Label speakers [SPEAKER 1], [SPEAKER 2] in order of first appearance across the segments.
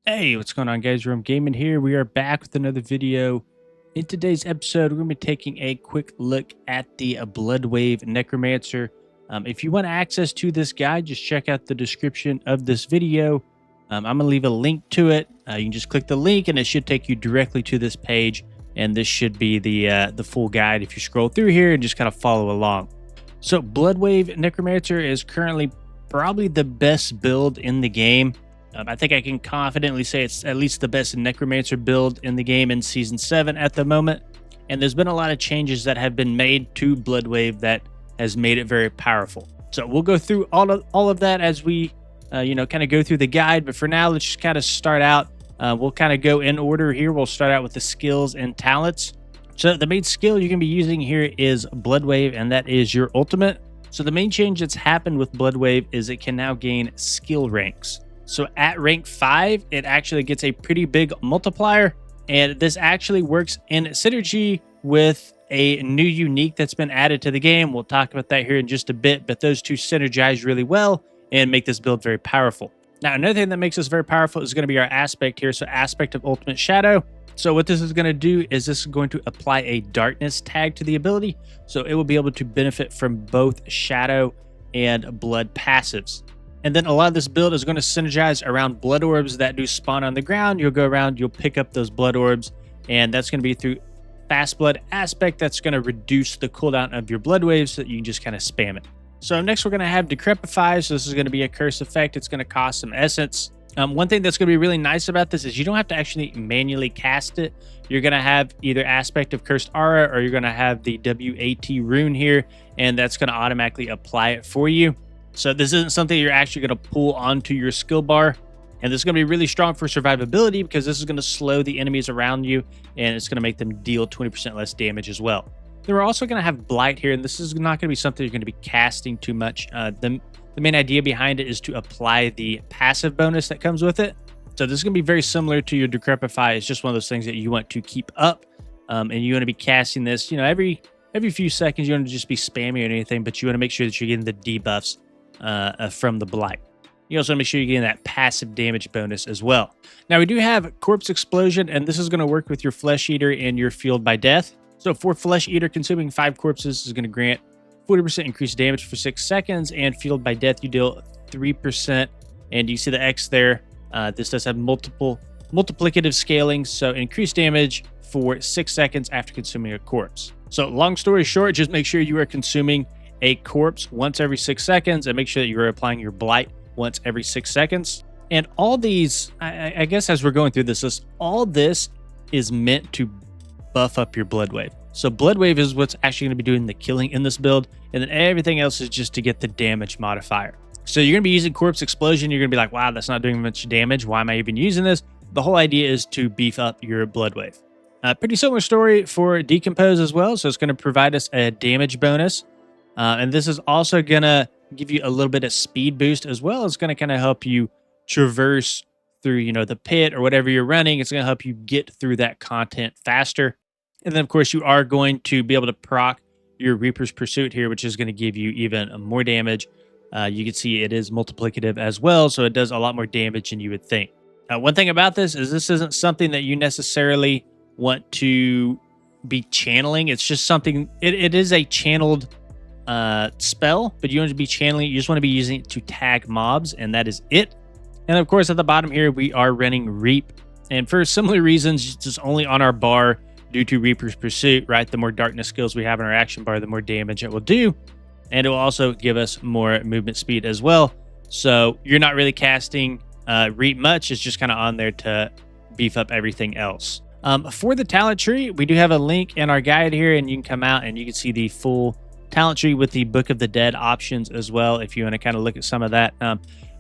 [SPEAKER 1] Hey, what's going on, guys? Room Gaming here. We are back with another video. In today's episode, we're going to be taking a quick look at the Bloodwave Necromancer. If you want access to this guide, just check out the description of this video. I'm going to leave a link to it. You can just click the link, and it should take you directly to this page. And this should be the full guide if you scroll through here and just kind of follow along. So, Bloodwave Necromancer is currently probably the best build in the game. I think I can confidently say it's at least the best Necromancer build in the game in Season 7 at the moment. And there's been a lot of changes that have been made to Bloodwave that has made it very powerful. So we'll go through all of that as we, kind of go through the guide. But for now, let's just kind of start out. We'll kind of go in order here. We'll start out with the skills and talents. So the main skill you're going to be using here is Bloodwave, and that is your ultimate. So the main change that's happened with Bloodwave is it can now gain skill ranks. So at rank 5, it actually gets a pretty big multiplier, and this actually works in synergy with a new unique that's been added to the game. We'll talk about that here in just a bit, but those two synergize really well and make this build very powerful. Now, another thing that makes this very powerful is going to be our aspect here. So aspect of Ultimate Shadow. So what this is going to do is this is going to apply a darkness tag to the ability. So it will be able to benefit from both shadow and blood passives. And then a lot of this build is going to synergize around blood orbs that do spawn on the ground. You'll go around, you'll pick up those blood orbs, and that's going to be through fast blood aspect. That's going to reduce the cooldown of your blood waves so that you can just kind of spam it. So next we're going to have Decrepify. So this is going to be a curse effect. It's going to cost some essence. One thing that's going to be really nice about this is you don't have to actually manually cast it. You're going to have either aspect of Cursed Aura, or you're going to have the WAT rune here, and that's going to automatically apply it for you. So this isn't something you're actually going to pull onto your skill bar. And this is going to be really strong for survivability because this is going to slow the enemies around you, and it's going to make them deal 20% less damage as well. Then we're also going to have Blight here, and this is not going to be something you're going to be casting too much. The main idea behind it is to apply the passive bonus that comes with it. So this is going to be very similar to your Decrepify. It's just one of those things that you want to keep up, and you want to be casting this, every few seconds. You want to just be spamming or anything, but you want to make sure that you're getting the debuffs from the Blight. You also want to make sure you're getting that passive damage bonus as well. Now we do have Corpse Explosion, and this is going to work with your Flesh Eater and your Fueled by Death. So for Flesh Eater, consuming 5 corpses is going to grant 40% increased damage for 6 seconds, and Fueled by Death, you deal 3%. And you see the X there. This does have multiplicative scaling, so increased damage for 6 seconds after consuming a corpse. So long story short, just make sure you are consuming a corpse once every 6 seconds, and make sure that you're applying your Blight once every 6 seconds. And all these, I guess as we're going through this list, all this is meant to buff up your blood wave. So blood wave is what's actually going to be doing the killing in this build, and then everything else is just to get the damage modifier. So you're going to be using Corpse Explosion. You're going to be like, wow, that's not doing much damage. Why am I even using this? The whole idea is to beef up your blood wave. Pretty similar story for Decompose as well. So it's going to provide us a damage bonus. And this is also going to give you a little bit of speed boost as well. It's going to kind of help you traverse through, the pit or whatever you're running. It's going to help you get through that content faster. And then, of course, you are going to be able to proc your Reaper's Pursuit here, which is going to give you even more damage. You can see it is multiplicative as well, so it does a lot more damage than you would think. One thing about this isn't something that you necessarily want to be channeling. It's just something, it is a channeled spell, but you want to be channeling, you just want to be using it to tag mobs, and that is it. And of course, at the bottom here, we are running Reap. And for similar reasons, just only on our bar due to Reaper's Pursuit, right? The more darkness skills we have in our action bar, the more damage it will do. And it will also give us more movement speed as well. So you're not really casting Reap much. It's just kind of on there to beef up everything else. For the talent tree, we do have a link in our guide here, and you can come out and you can see the full talent tree with the Book of the Dead options as well, if you want to kind of look at some of that.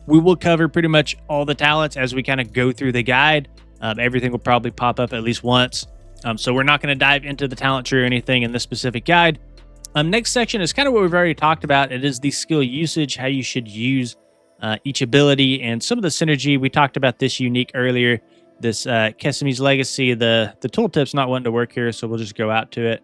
[SPEAKER 1] We will cover pretty much all the talents as we kind of go through the guide. Everything will probably pop up at least once. So we're not going to dive into the talent tree or anything in this specific guide. Next section is kind of what we've already talked about. It is the skill usage, how you should use each ability, and some of the synergy. We talked about this unique earlier, this Keseme's Legacy. The tooltip's not wanting to work here, so we'll just go out to it.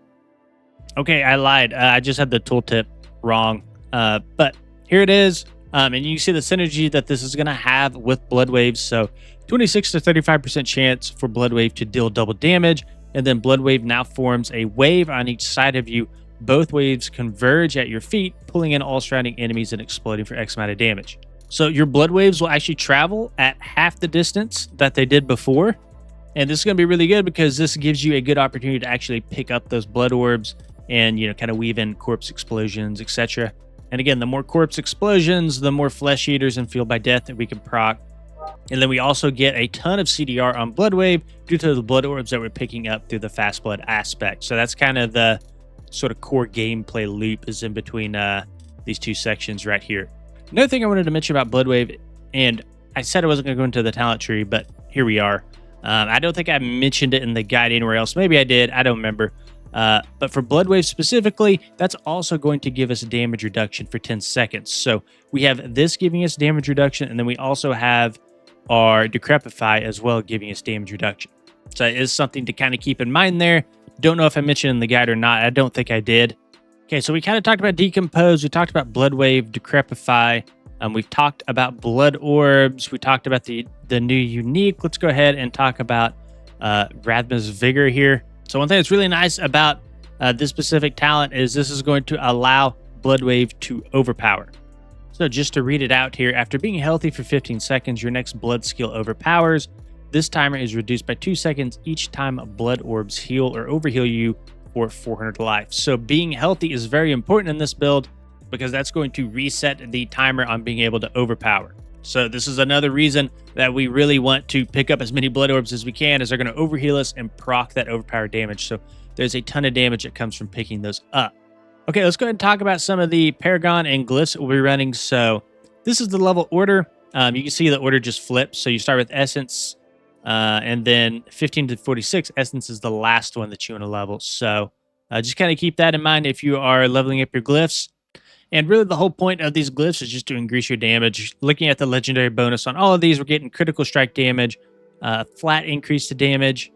[SPEAKER 1] Okay, I lied. I just had the tooltip wrong. But here it is. And you see the synergy that this is going to have with blood waves. So 26 to 35% chance for Blood Wave to deal double damage, and then Blood Wave now forms a wave on each side of you. Both waves converge at your feet, pulling in all surrounding enemies and exploding for X amount of damage. So your Blood Waves will actually travel at half the distance that they did before. And this is going to be really good because this gives you a good opportunity to actually pick up those blood orbs and, kind of weave in corpse explosions, etc. And again, the more corpse explosions, the more flesh eaters and Fueled by Death that we can proc. And then we also get a ton of CDR on Blood Wave due to the blood orbs that we're picking up through the fast blood aspect. So that's kind of the sort of core gameplay loop is in between these two sections right here. Another thing I wanted to mention about Blood Wave, and I said I wasn't going to go into the talent tree, but here we are. I don't think I mentioned it in the guide anywhere else. Maybe I did. I don't remember. But for Blood Wave specifically, that's also going to give us a damage reduction for 10 seconds. So we have this giving us damage reduction, and then we also have our Decrepify as well giving us damage reduction. So it is something to kind of keep in mind there. Don't know if I mentioned in the guide or not. I don't think I did. Okay, so we kind of talked about Decompose. We talked about Blood Wave, Decrepify. We've talked about blood orbs. We talked about the new unique. Let's go ahead and talk about Rathma's Vigor here. So one thing that's really nice about this specific talent is this is going to allow Blood Wave to overpower. So just to read it out here, after being healthy for 15 seconds, your next blood skill overpowers. This timer is reduced by 2 seconds each time blood orbs heal or overheal you for 400 life. So being healthy is very important in this build, because that's going to reset the timer on being able to overpower. So this is another reason that we really want to pick up as many blood orbs as we can, as they're going to overheal us and proc that overpower damage. So there's a ton of damage that comes from picking those up. Okay, let's go ahead and talk about some of the Paragon and Glyphs we'll be running. So this is the level order. You can see the order just flips. So you start with Essence, and then 15 to 46. Essence is the last one that you want to level. So just kind of keep that in mind if you are leveling up your Glyphs. And really the whole point of these Glyphs is just to increase your damage. Looking at the legendary bonus on all of these, we're getting critical strike damage, flat increase to damage.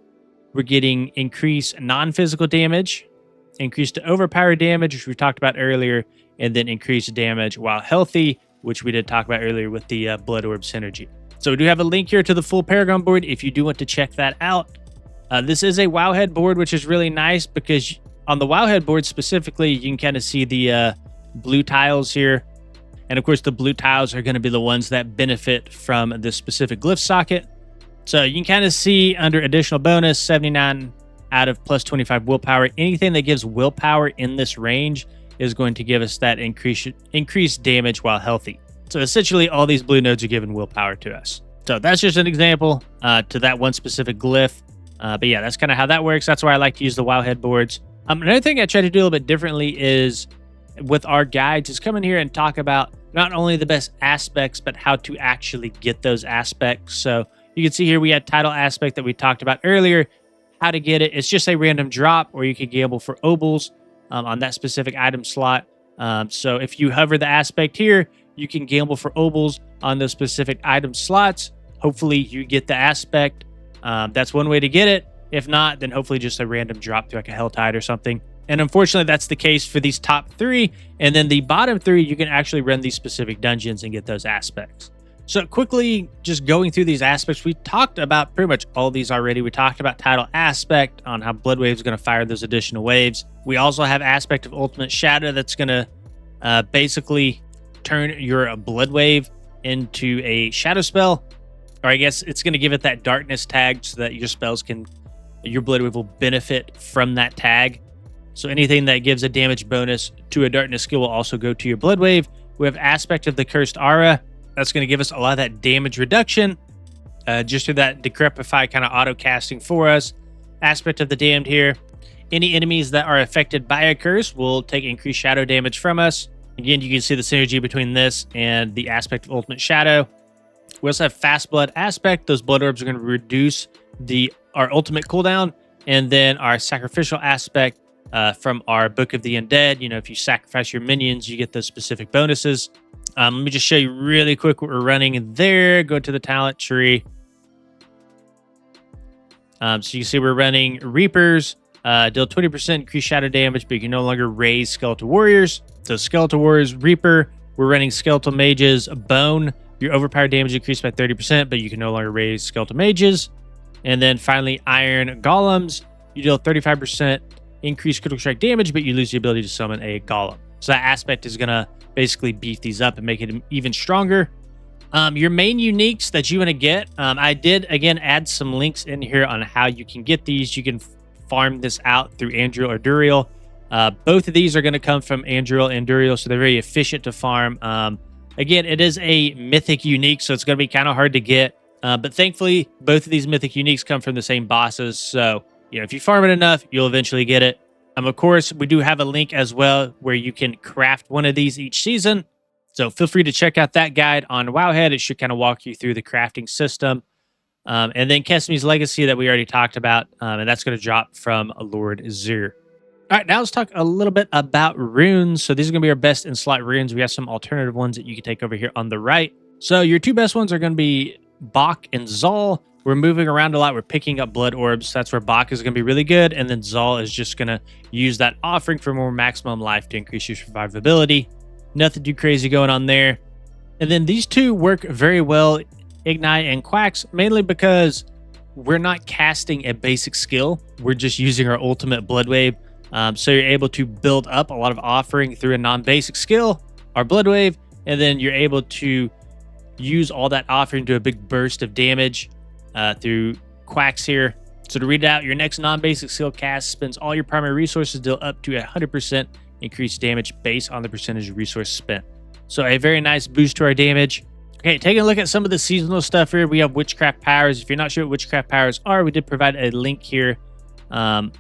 [SPEAKER 1] We're getting increased non-physical damage, increased to overpower damage, which we talked about earlier, and then increased damage while healthy, which we did talk about earlier with the Blood Orb synergy. So we do have a link here to the full Paragon board if you do want to check that out. This is a Wowhead board, which is really nice because on the Wowhead board specifically, you can kind of see the blue tiles here. And of course, the blue tiles are going to be the ones that benefit from this specific glyph socket. So you can kind of see under additional bonus, 79 out of plus 25 willpower. Anything that gives willpower in this range is going to give us that increased damage while healthy. So essentially, all these blue nodes are giving willpower to us. So that's just an example to that one specific glyph. But yeah, that's kind of how that works. That's why I like to use the Wowhead boards. Another thing I try to do a little bit differently is with our guides is come in here and talk about not only the best aspects, but how to actually get those aspects. So you can see here we had title aspect that we talked about earlier, how to get it. It's just a random drop, or you could gamble for obols on that specific item slot. So if you hover the aspect here, you can gamble for obols on those specific item slots. Hopefully you get the aspect. That's one way to get it. If not, then hopefully just a random drop to like a Helltide or something. And unfortunately, that's the case for these top three. And then the bottom three, you can actually run these specific dungeons and get those aspects. So quickly, just going through these aspects, we talked about pretty much all these already. We talked about title aspect on how Blood Wave is going to fire those additional waves. We also have aspect of Ultimate Shadow that's going to basically turn your Blood Wave into a shadow spell. Or I guess it's going to give it that darkness tag so that your Blood Wave will benefit from that tag. So anything that gives a damage bonus to a darkness skill will also go to your Blood Wave. We have aspect of the Cursed Aura. That's going to give us a lot of that damage reduction just through that Decrepify kind of auto casting for us. Aspect of the Damned here. Any enemies that are affected by a curse will take increased shadow damage from us. Again, you can see the synergy between this and the aspect of Ultimate Shadow. We also have Fast Blood aspect. Those blood orbs are going to reduce our ultimate cooldown. And then our sacrificial aspect from our Book of the Undead. You know, if you sacrifice your minions, you get those specific bonuses. Let me just show you really quick what we're running there. Go to the talent tree. So you can see we're running Reapers. Deal 20% increased shadow damage, but you can no longer raise Skeletal Warriors. So Skeletal Warriors, Reaper. We're running Skeletal Mages, Bone. Your overpowered damage increased by 30%, but you can no longer raise skeletal mages. And then finally, iron golems. You deal 35% increased critical strike damage, but you lose the ability to summon a golem. So that aspect is going to basically beef these up and make it even stronger. Your main uniques that you want to get, I did, again, add some links in here on how you can get these. You can farm this out through Anduril or Duriel. Both of these are going to come from Anduril and Duriel, so they're very efficient to farm. Again, it is a mythic unique, so it's going to be kind of hard to get. But thankfully, both of these mythic uniques come from the same bosses. So, if you farm it enough, you'll eventually get it. Of course, we do have a link as well where you can craft one of these each season. So feel free to check out that guide on Wowhead. It should kind of walk you through the crafting system. And then Kesmi's Legacy that we already talked about. And that's going to drop from Lord Zir. All right, now let's talk a little bit about runes. So these are going to be our best in slot runes. We have some alternative ones that you can take over here on the right. So your two best ones are going to be Bach and Zal. We're moving around a lot. We're picking up blood orbs. That's where Bach is going to be really good. And then Zal is just going to use that offering for more maximum life to increase your survivability. Nothing too crazy going on there. And then these two work very well, Ignite and Quacks, mainly because we're not casting a basic skill. We're just using our ultimate Blood Wave. So you're able to build up a lot of offering through a non-basic skill, our Blood Wave, and then you're able to use all that offering to a big burst of damage through Quacks here. So to read it out, your next non-basic skill cast spends all your primary resources, deal up to 100% increased damage based on the percentage of resource spent. So a very nice boost to our damage. Okay, taking a look at some of the seasonal stuff here, we have Witchcraft Powers. If you're not sure what Witchcraft Powers are, we did provide a link here on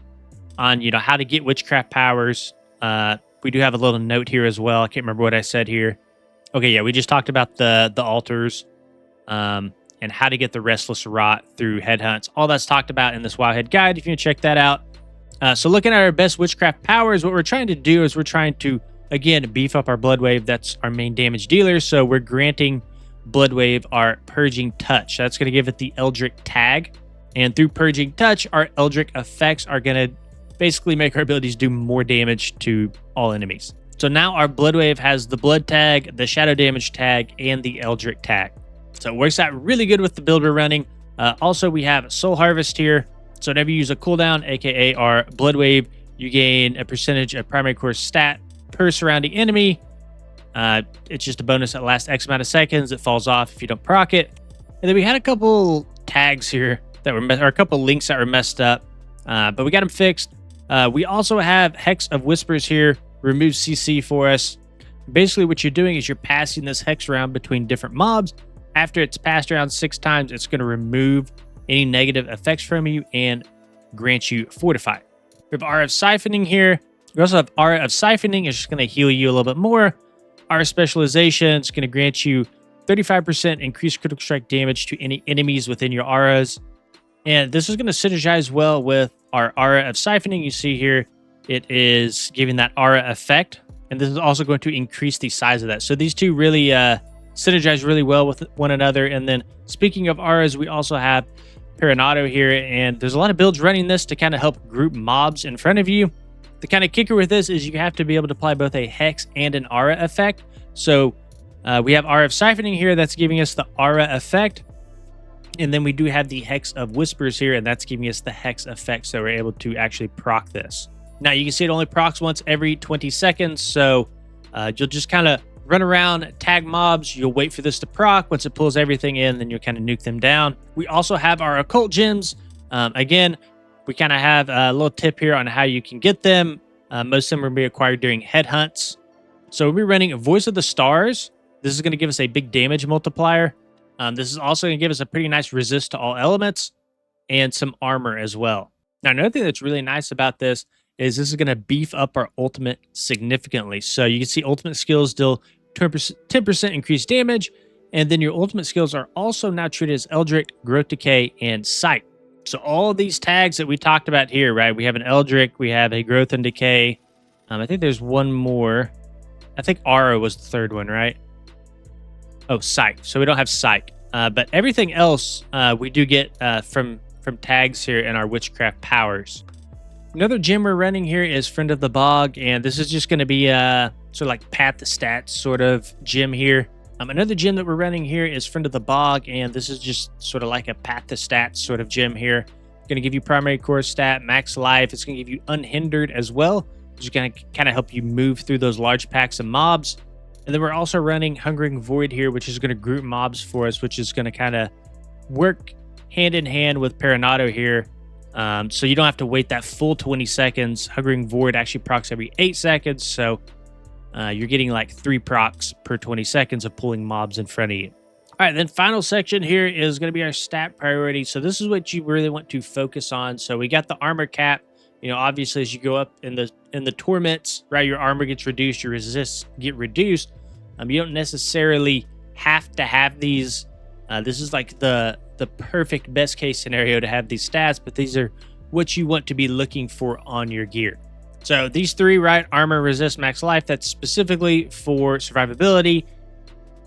[SPEAKER 1] how to get Witchcraft Powers. We do have a little note here as well. I can't remember what I said here. Okay, yeah, we just talked about the altars and how to get the Restless Rot through headhunts. All that's talked about in this Wowhead guide if you want to check that out. So looking at our best Witchcraft Powers, what we're trying to do is we're trying to, again, beef up our Blood Wave. That's our main damage dealer. So we're granting Blood Wave our Purging Touch. That's going to give it the Eldritch tag. And through Purging Touch, our Eldritch effects are going to basically make our abilities do more damage to all enemies. So now our Blood Wave has the Blood tag, the Shadow damage tag, and the Eldritch tag. So it works out really good with the build we're running. Also, we have Soul Harvest here. So whenever you use a cooldown, aka our Blood Wave, you gain a percentage of primary core stat per surrounding enemy. It's just a bonus that lasts X amount of seconds. It falls off if you don't proc it. And then we had a couple tags here that were, or a couple links that were messed up, but we got them fixed. We also have Hex of Whispers here, removes CC for us. Basically, what you're doing is you're passing this hex around between different mobs. After it's passed around 6 times, it's going to remove any negative effects from you and grant you Fortify. We have Aura of Siphoning here. We also have Aura of Siphoning. It's just going to heal you a little bit more. Aura Specialization is going to grant you 35% increased critical strike damage to any enemies within your auras. And this is going to synergize well with our Aura of Siphoning. You see here, it is giving that Aura effect. And this is also going to increase the size of that. So these two really synergize really well with one another. And then speaking of auras, we also have Peronato here. And there's a lot of builds running this to kind of help group mobs in front of you. The kind of kicker with this is you have to be able to apply both a Hex and an Aura effect. So we have Aura of Siphoning here. That's giving us the Aura effect. And then we do have the Hex of Whispers here, and that's giving us the Hex effect, so we're able to actually proc this. Now, you can see it only procs once every 20 seconds, so you'll just kind of run around, tag mobs, you'll wait for this to proc. Once it pulls everything in, then you'll kind of nuke them down. We also have our Occult Gems. Again, we kind of have a little tip here on how you can get them. Most of them will be acquired during headhunts. So we'll be running Voice of the Stars. This is going to give us a big damage multiplier. This is also going to give us a pretty nice resist to all elements and some armor as well. Now, another thing that's really nice about this is going to beef up our ultimate significantly. So you can see ultimate skills deal 10% increased damage, and then your ultimate skills are also now treated as Eldritch, Growth Decay, and Sight. So all of these tags that we talked about here, right? We have an Eldritch, we have a Growth and Decay. I think there's one more. I think Aura was the third one, right? Oh, Sight. So we don't have Sight. But everything else we do get from tags here in our Witchcraft Powers. Another gem we're running here is Friend of the Bog, and this is just going to be sort of like Pat the Stats sort of gem here. Another gem that we're running here is Friend of the Bog, and this is just sort of like a path to stats sort of gem here. Going to give you primary core stat, max life. It's going to give you unhindered as well, which is going to kind of help you move through those large packs of mobs. And then we're also running Hungering Void here, which is going to group mobs for us, which is going to kind of work hand in hand with Paranado here. So you don't have to wait that full 20 seconds. Hungering Void actually procs every 8 seconds, so you're getting like 3 procs per 20 seconds of pulling mobs in front of you. All right, then final section here is going to be our stat priority. So this is what you really want to focus on. So we got the armor cap. You know, obviously, as you go up in the torments, right, your armor gets reduced, your resists get reduced. You don't necessarily have to have these. This is like the perfect best case scenario to have these stats, but these are what you want to be looking for on your gear. So these 3, right, armor, resist, max life, that's specifically for survivability.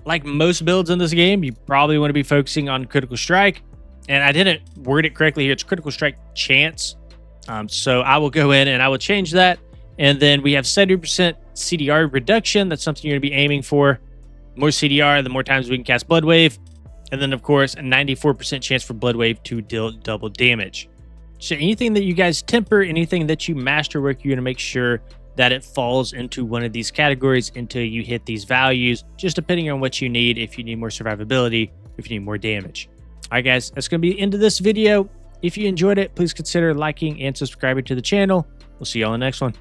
[SPEAKER 1] Like most builds in this game, you probably want to be focusing on critical strike. And I didn't word it correctly here. It's critical strike chance. So I will go in and I will change that. And then we have 70% CDR reduction. That's something you're going to be aiming for. More CDR, the more times we can cast Blood Wave. And then, of course, a 94% chance for Blood Wave to deal double damage. So anything that you guys temper, anything that you masterwork, you're going to make sure that it falls into one of these categories until you hit these values, just depending on what you need, if you need more survivability, if you need more damage. All right, guys, that's going to be the end of this video. If you enjoyed it, please consider liking and subscribing to the channel. We'll see you on the next one.